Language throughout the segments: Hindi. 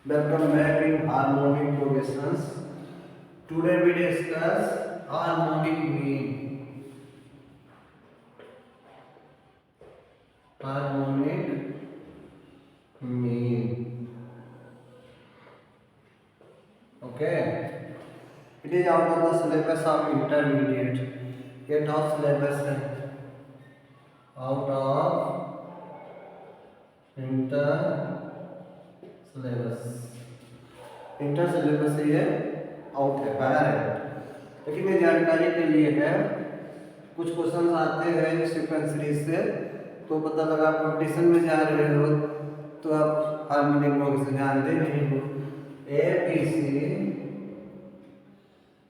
Welcome back in harmonic progressions. Today we discuss harmonic mean. Harmonic mean. Okay. It is out of the syllabus of intermediate. Yet of syllabus out of inter syllabus. Inter syllabus से ये आउट है, बाहर है, लेकिन ये जानकारी के लिए है। कुछ क्वेश्चन आते हैं सीक्वेंस सीरीज से, तो पता लगा आप कंपटीशन में जा रहे हो तो आप हार्मोनिक प्रोग्रेशन जानते नहीं हो।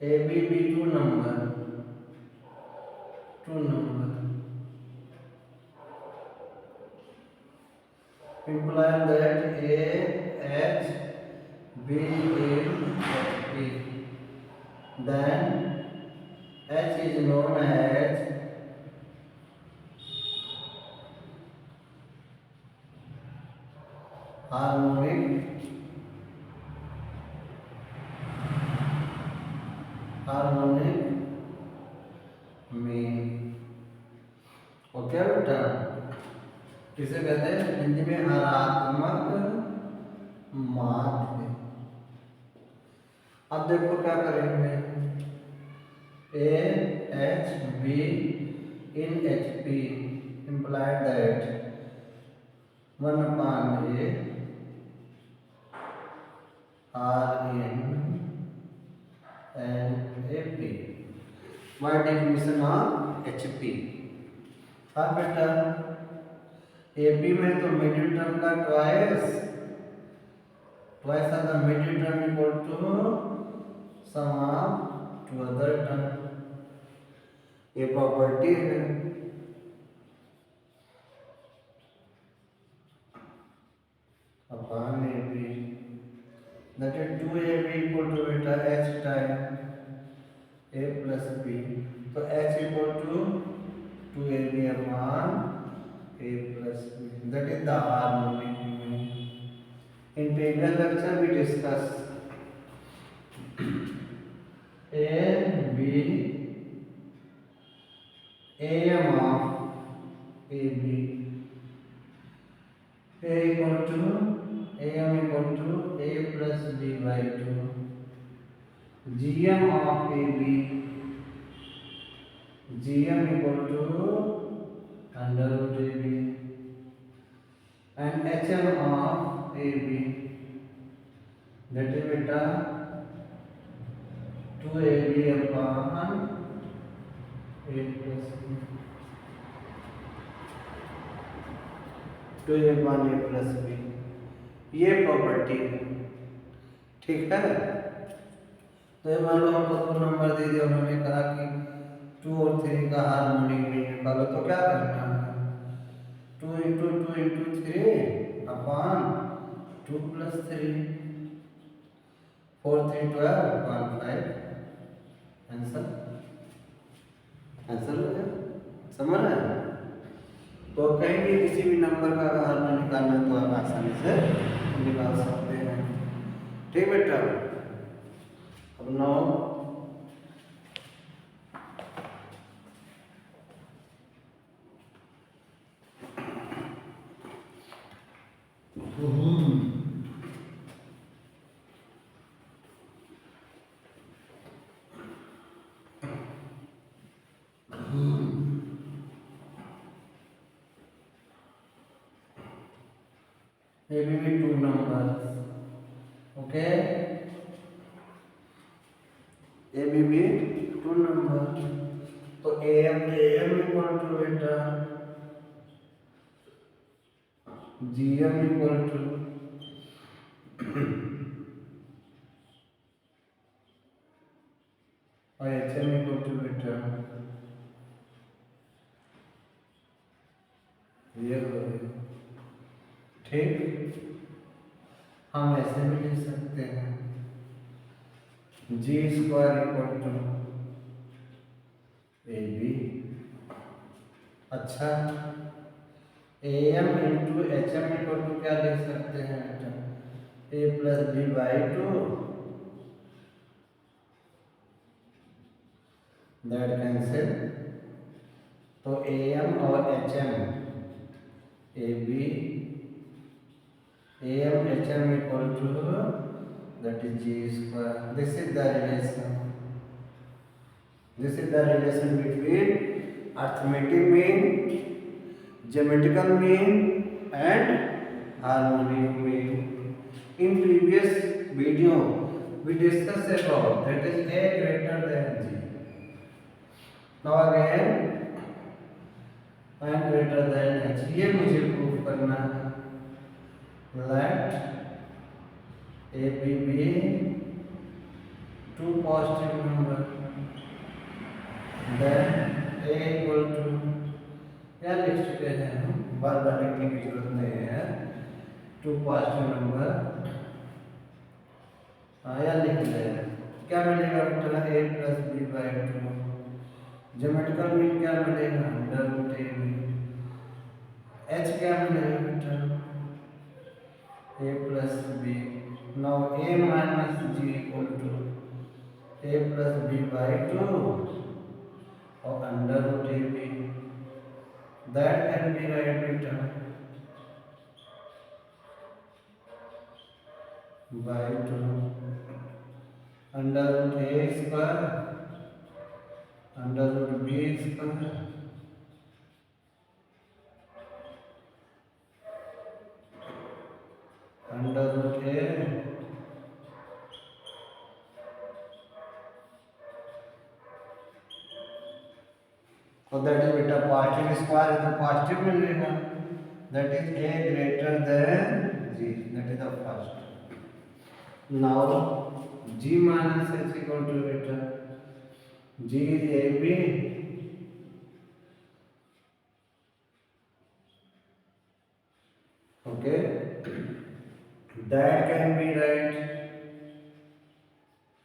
A B be two number imply that A H B in H P, then H is known as harmonic mean। Okay बेटा, किसे कहते हैं हिंदी में? हरात्मक माध्य। अब देखो क्या करेंगे, A H be in H P implied that 1/A R in and AP। By definition of HP। हाँ बेटा, AP में तो मिडिल टर्म का twice of the middle term equal to sum of two other term. ये प्रॉपर्टी है। Upon AB that is 2AB equal to beta H time A plus B, तो H equal to 2AB upon A plus B, that is the harmonic mean। In previous lecture we discussed A B AM of AB, A equal to AM equal to A plus B by 2, GM of AB equal to under root AB, and HM of AB, that is beta 2AB upon A plus B, 2A upon A plus B। ये प्रॉपर्टी है, ठीक है। तो ये मान लो हमको दो नंबर दे दिया, उन्होंने कहा कि 2 और 3 का हार्मोनिक मीन निकालो, तो क्या करना है? 2 into 3 upon 2 plus 3, 4 3 12 upon 5। Answer हो गया, समझ रहे हैं? तो कहीं भी किसी भी नंबर का अगर हार्मोनिक निकालना है तो आप आसानी से निकाल सकते हैं, ठीक बेटा। अब 9 ये भी 2 number, okay. A B 2 number, तो AM इक्वल टू बेटा GM इक्वल टू और HM इक्वल टू बेटा ये हो गया, ठीक। हम ऐसे भी लिख सकते हैं G square equal to AB। अच्छा, AM into HM equal to क्या लिख सकते हैं बेटा? A plus B by two, that cancel. तो ए एम और H M, A B A M H M equal to that is g square. This is the relation. This is the relation between arithmetic mean, geometrical mean, and harmonic mean. In previous video, we discussed about that is a greater than g. Now again, n greater than h. ये मुझे प्रूव करना है. Let A B be two positive number, then A equal to, क्या लिख चुके हैं हम, बार बार लिखने की जरूरत नहीं है. टू पॉजिटिव नंबर या लिख लें. क्या मिलेगा बेटा, A plus B by two. Geometrical mean क्या मिलेगा, under root A B. H क्या मिलेगा बेटा, A plus B. Now a minus g equal to a plus b by 2 or under root ab. That can be right written by 2 under root a square under root b square under root a तो दैट इज बेटा पॉजिटिव स्क्वायर है तो पॉजिटिव मिलेगा. That is a greater than g. That is the first. Now g minus h equal to बेटा g is ab. Okay, that can be right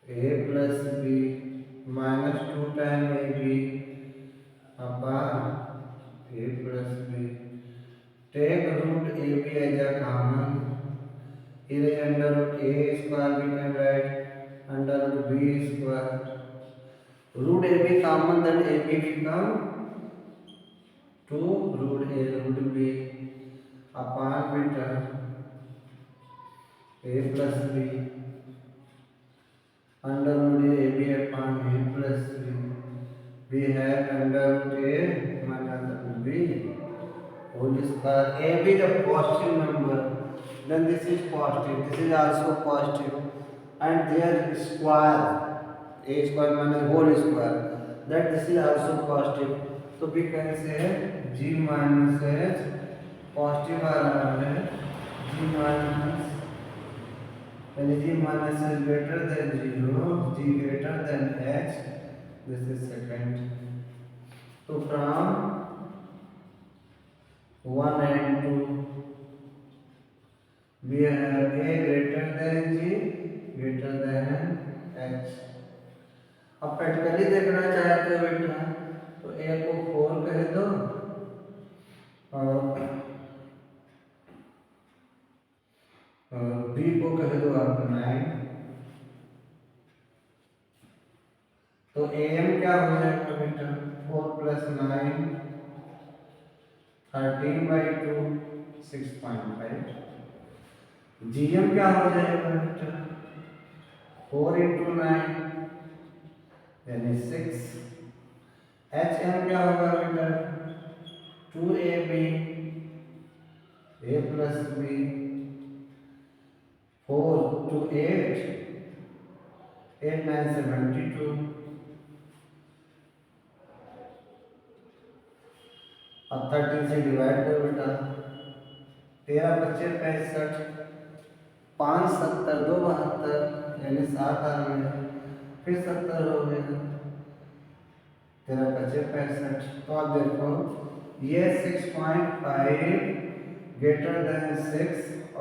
a plus b minus 2 times ab upon a plus b. Take root ab as a common. Here is under root a square we can write under root b square. Root ab common, then ab become 2 root a root b upon beta a plus b under root ab upon a plus b. We have under root a minus b whole square. ab is a positive number, then this is positive, this is also positive, and their square a square minus whole square, that this is also positive. So we can say g minus h positive आ रहा है. g minus when g minus is greater than 0, g greater than h. This is second. So from 1 and 2 we have a greater than g greater than h. अब प्रैक्टिकली देखना चाहते हो बेटा तो a को 4 कह दो और b को कह दो आप 9. तो am क्या हो जाएगा बेटा 4 प्लस 9 13 by 2 6.5. gm क्या हो जाएगा बेटा 4 into 9 यानी 6. hm क्या होगा बेटा 2ab a plus b 4 to 8 8 9 72. अब 13 से डिवाइड करो बेटा 13 बच्चे 65 5 70 2 72 यानी 7 आ गया. फिर 70 हो गया 13 बच्चे 65. तो आप देखो ये 6.5 ग्रेटर देन 6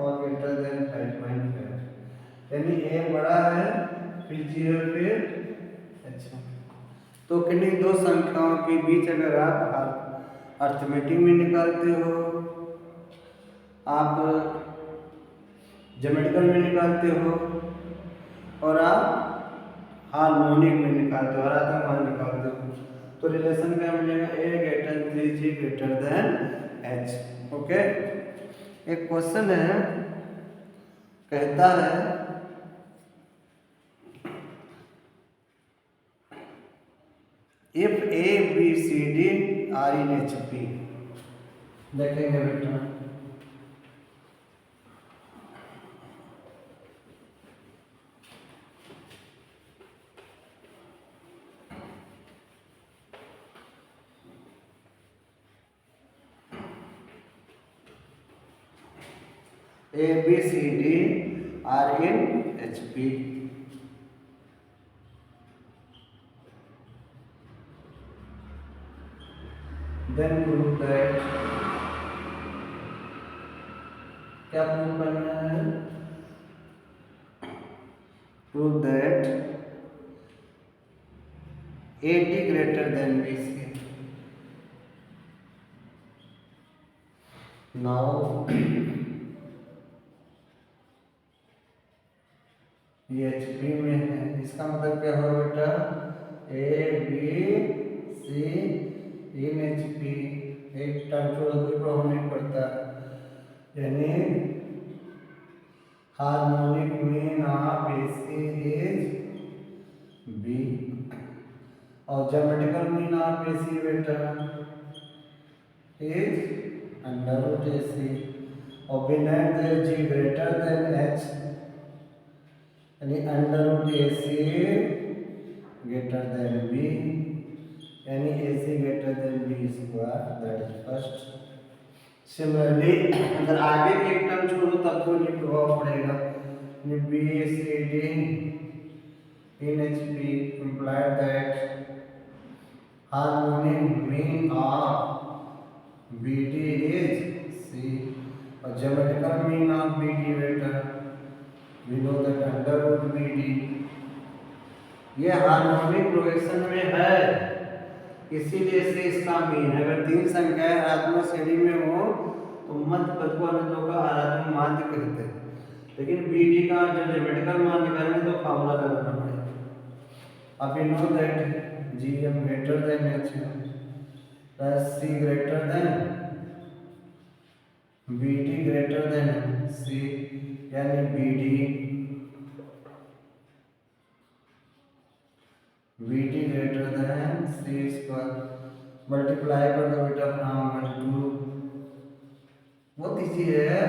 और ग्रेटर देन 5.5 यानी a बड़ा है फिर 0 फिर अच्छा. तो किन्हीं दो संख्याओं के बीच अगर आप अर्थमेटिक में निकालते हो आप ज्योमेट्रिकल में निकालते हो और आप हार्मोनिक में निकालते हो और आत्ममान निकालते हो, तो रिलेशन क्या मिलेगा, A greater than G greater than H. Okay, एक क्वेश्चन है, कहता है if A B C D are in H P, देखेंगे बेटा। A, B, C, D are in HP. Then prove that, क्या प्रूव करना है, prove that AD greater than BC. Now ये HP में है, इसका मतलब क्या होगा बेटा, A B C in HP, एक टर्म छोड़ कोई प्रॉब्लम नहीं पड़ता, यानी harmonic mean of AC is B और ज्योमेट्रिकल मीन ऑफ AC बेटा इज अंडर रूट AC और बिना G ग्रेटर देन H, यानी under root AC greater than B, यानी AC greater than B square, that is first. Similarly अगर आगे के एक टर्म छोड़ो तब कोई नहीं प्रभाव पड़ेगा, B C D in HP implied that harmonic mean of BD is C और ज्योमेट्रिकल मीन ऑफ BD बेटा we know that under root BD, ये हार्मोनिक प्रोग्रेशन में है, इसीलिए से इसका मीन है। अगर तीन संख्याएं आत्मा श्रेणी में हो तो मध्य पद को अनुपात का आरात्मक माध्य कहते हैं, लेकिन BD का जो ज्योमेट्रिकल मान निकालना तो फॉर्मूला लगाना पड़ेगा। अब you know that GM greater than H plus C greater than BD greater than C, यानी BD greater than C square, multiply कर दो बेटा फ्रॉम 1 to, वो दीजिए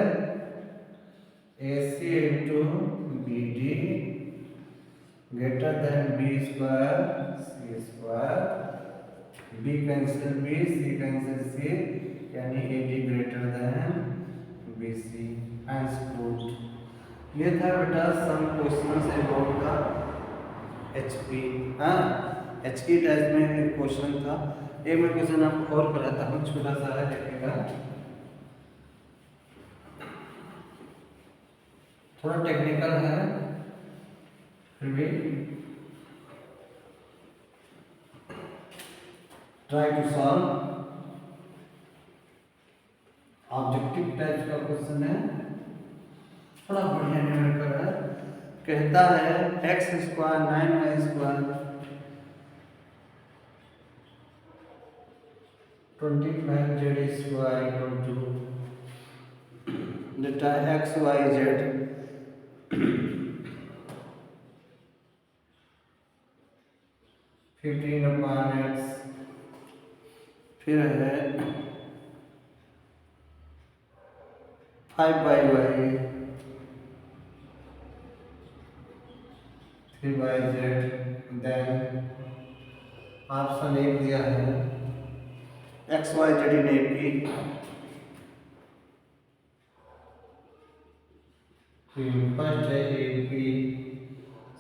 AC into BD greater than B square C square, B cancel B, C cancel C, यानी AD greater than BC, hence proved। ये था बेटा सम क्वेश्चंस अबाउट द HP। हाँ, H की टेस्ट में एक क्वेश्चन था, एक मैं क्वेश्चन आपको और कराता हूँ, छोटा सा है, देखिएगा थोड़ा टेक्निकल है फिर भी try to solve. Objective type का क्वेश्चन है, थोड़ा बढ़िया न्यूमेरिकल है। कहता है x square 9y square 25z square equal to data x y z 15/x, फिर है 5/y 3/z, देन ऑप्शन एक दिया है एक्स वाई जेड इन AP, फर्स्ट है AP,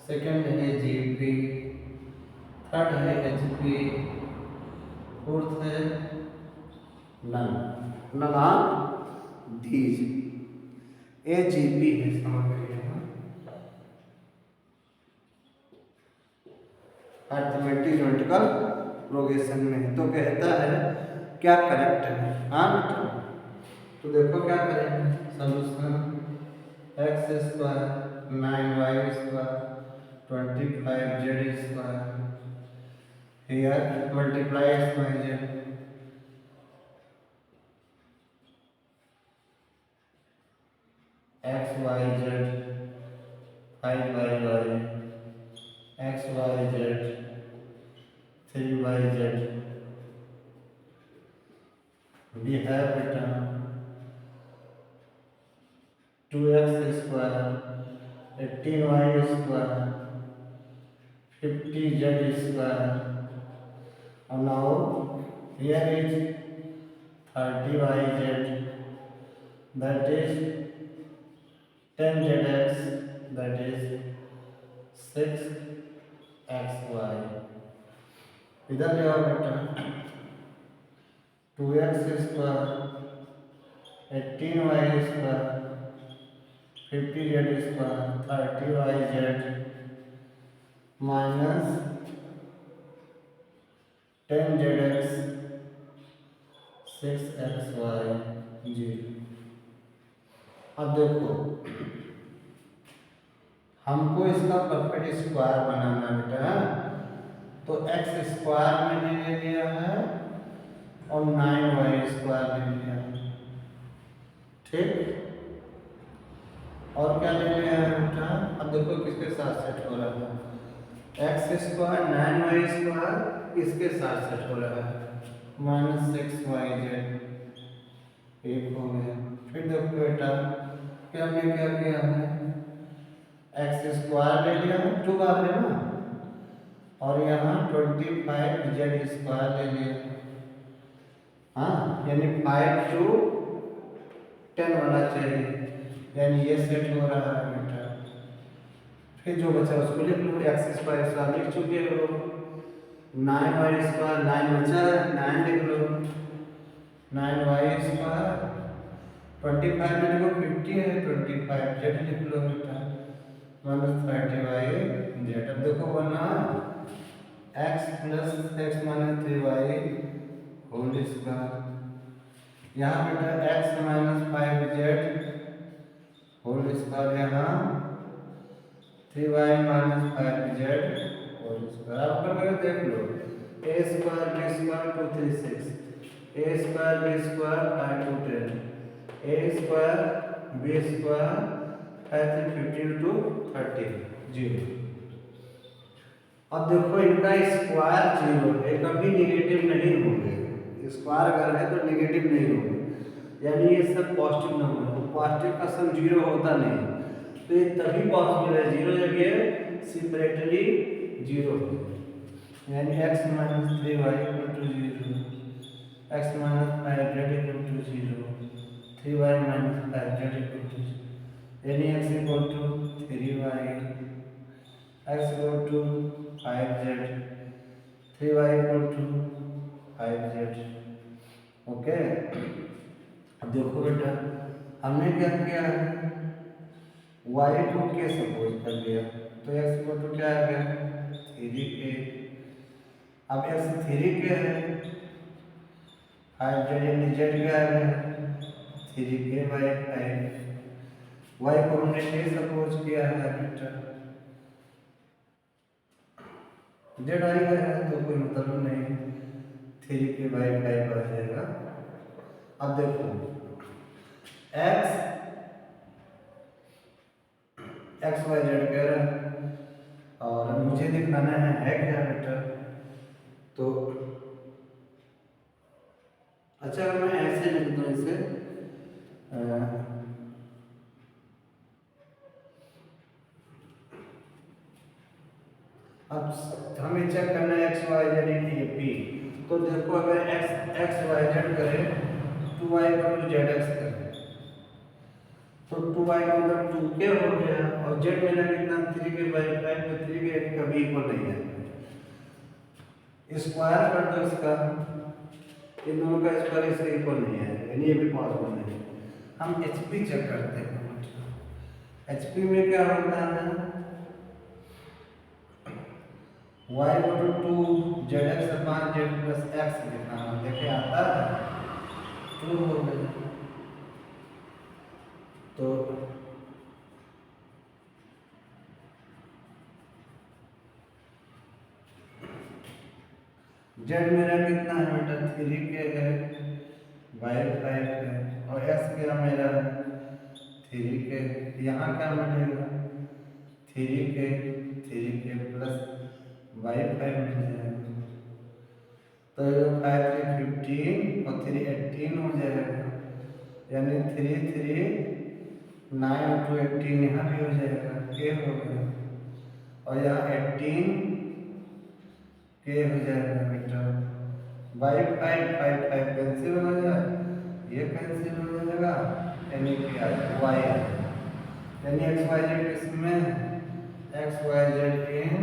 सेकंड है GP, थर्ड है HP, फोर्थ है नन ऑफ दीज, AGP है, समझ गए अर्थमेटिक ज्योमेट्रिकल प्रोग्रेशन में। तो कहता है क्या करेक्ट है, हाँ बेटा, तो देखो क्या करेंगे solution. X square 9y² 25z². Here multiply x y z. X y z 5y x y z 3y z. We have written 2x square 18y square 50z square. And now here is 30yz, that is 10zx, that is 6xy. इधर ले आओ बेटा 2x square 18y square 50z square 30yz minus 10zx 6xy 0. अब देखो हमको इसका परफेक्ट स्क्वायर बनाना है बेटा, तो एक्स स्क्वायर मैंने ले लिया है और 9y² ले लिया है, ठीक। और क्या ले लिया है बेटा, अब देखो किसके साथ सेट हो रहा है, x² 9y² इसके साथ सेट हो रहा है, -6yz एक हो गया। फिर देखो बेटा कि हमने क्या किया है, x² ले लिया है 2 बार है ना, और यहाँ 25z² ले लिया, हाँ, यानी 5 to 10 वाला चाहिए, यानी ये सेट हो रहा है बेटा। फिर जो बचा उसको लिख लो, x² लिख चुके हो, 9y² 9 बचा है 9 लिख लो, 9y² 25 में देखो 50 है 25z लिख लो बेटा, -30y z। अब देखो बना x + x - 3y whole square, यहाँ बेटा x - 5z होल स्क्वायर, यहाँ 3y - 5z होल स्क्वायर। अब करके देख लो, a² b² 2 3 6, a² b² 5 2 10, a² b² 5 3 15 to 30 0। अब देखो इनका स्क्वायर 0 है, कभी निगेटिव नहीं होंगे, स्क्वायर अगर है तो निगेटिव नहीं होंगे, यानी ये सब पॉजिटिव नंबर है, पॉजिटिव का सम 0 होता नहीं, तो ये तभी पॉसिबल है 0 जगह सेपरेटली 0 हो, यानी x - 3y = 0, x - 5z = 0, 3y - 5z = 0, यानी x = 3y, x = 5z, 3y = 5z। Okay, अब देखो बेटा हमने क्या किया है, y को k सपोज कर लिया, तो x = क्या आ गया 3k। अब x 3k है, 5z यानी z क्या आ गया 3k/5, y को हमने k सपोज किया है बेटा, z आ गया है तो कोई मतलब नहीं, 3k/5 आ जाएगा। अब देखो x y z कह रहा है और मुझे दिखाना है क्या बेटा, तो अच्छा मैं ऐसे लिख दूं इसे, अब हमें चेक करना है x y z in A P, तो देखो अगर x y z करें 2y = zx करें, तो 2y का मतलब 2k हो गया, और z मेरा कितना 3k/5, तो 3k कभी इक्वल नहीं है, स्क्वायर कर दो इसका, इन दोनों का स्क्वायर इसके इक्वल नहीं है, यानी ये भी पॉसिबल नहीं। हम HP चेक करते हैं, HP में क्या होता है, y = 2 zx/z + x लिखना है, देखिए आता है 2 हो गया, तो जेड मेरा कितना है बेटा 3k है, y 5 है, और x क्या मेरा 3k। यहाँ क्या मिलेगा 3k प्लस y 5 मिल जाएगा। तो 5 3 15 और 3 18 हो जाएगा, यानी 3 3 9 टू 18 यहाँ भी हो जाएगा, के हो गया, और यहाँ 18 के हो जाएगा बेटा। बाई 5 5 5 कैंसिल हो जाएगा, ये कैंसिल हो जाएगा, यानी कि वाई यानी एक्स वाई जेड किसमें x y z in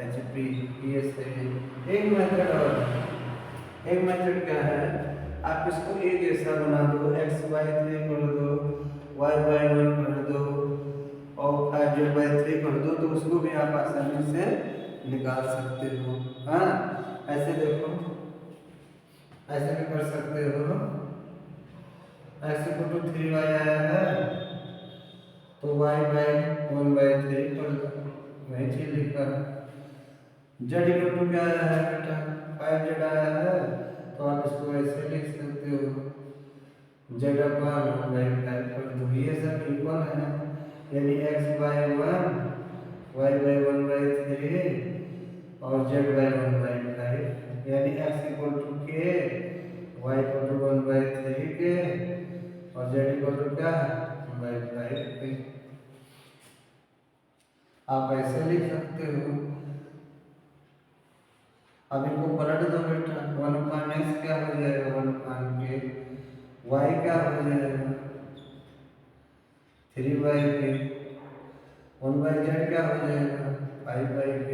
H P. ये सही है। एक मेथड क्या है, आप इसको एक जैसा बना दो, एक्स बाई 3 कर दो, वाई बाई 1 कर दो, और 5 जेड बाई 3 कर दो, तो उसको भी आप आसानी से निकाल सकते हो। हाँ, ऐसे देखो, ऐसे भी कर सकते हो। ऐसे को 3y आया है, तो y बाई 1/3 कर दो, वही चीज लिखा है। जेड इक्वल टू क्या आया है बेटा 5 जेड आया है, तो आप इसको ऐसे लिख सकते हो, जेड अपॉन 1/5 कर दो। ये सब इक्वल है, यानी x बाई 1 y बाई 1/3 और z बाई 1/5, यानी x equal to k, y equal to 1/3 k, और z इक्वल टू क्या 1/5 के। आप ऐसे लिख सकते हो। अब इनको पलट दो बेटा, 1/x क्या हो जाएगा 1/k, y क्या हो जाएगा 3/k, 1/z क्या हो जाएगा 5/k।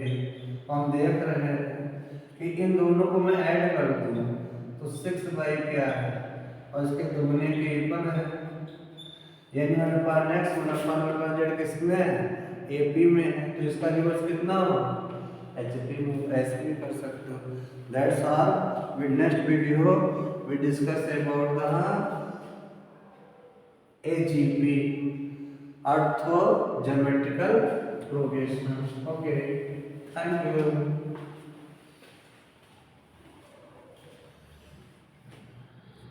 हम देख रहे हैं कि इन दोनों को मैं ऐड कर दूं तो 6 क्या है, और इसके दुगने के इक्वल है, यानी 1/x किसमें है AP में है, तो इसका रिवर्स कितना होगा HP में। ऐसे भी कर सकते हो। That's all. With next video we discuss about the AGP, ortho geometrical progression. Okay, thank you.